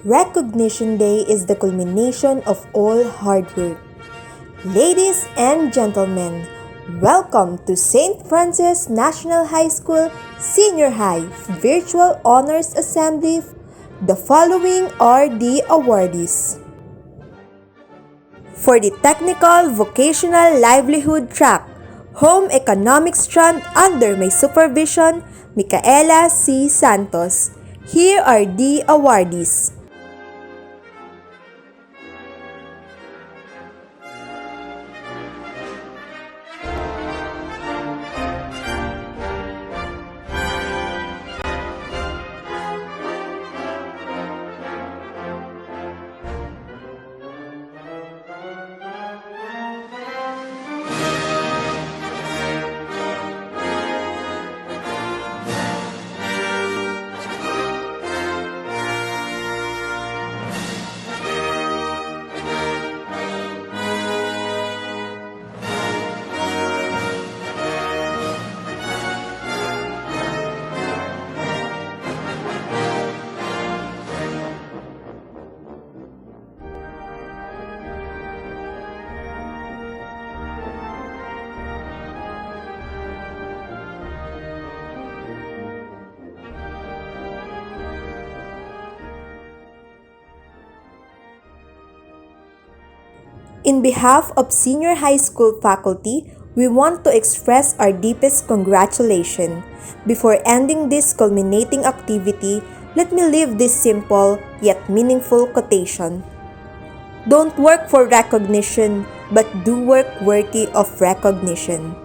Recognition Day is the culmination of all hard work. Ladies and gentlemen, welcome to St. Francis National High School Senior High Virtual Honors Assembly. The following are the awardees. For the Technical Vocational Livelihood Track, Home Economics Strand under my supervision, Micaela C. Santos. Here are the awardees. In behalf of senior high school faculty, we want to express our deepest congratulations. Before ending this culminating activity, let me leave this simple yet meaningful quotation. Don't work for recognition, but do work worthy of recognition.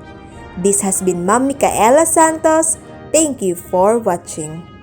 This has been Ma'am Micaela Santos. Thank you for watching.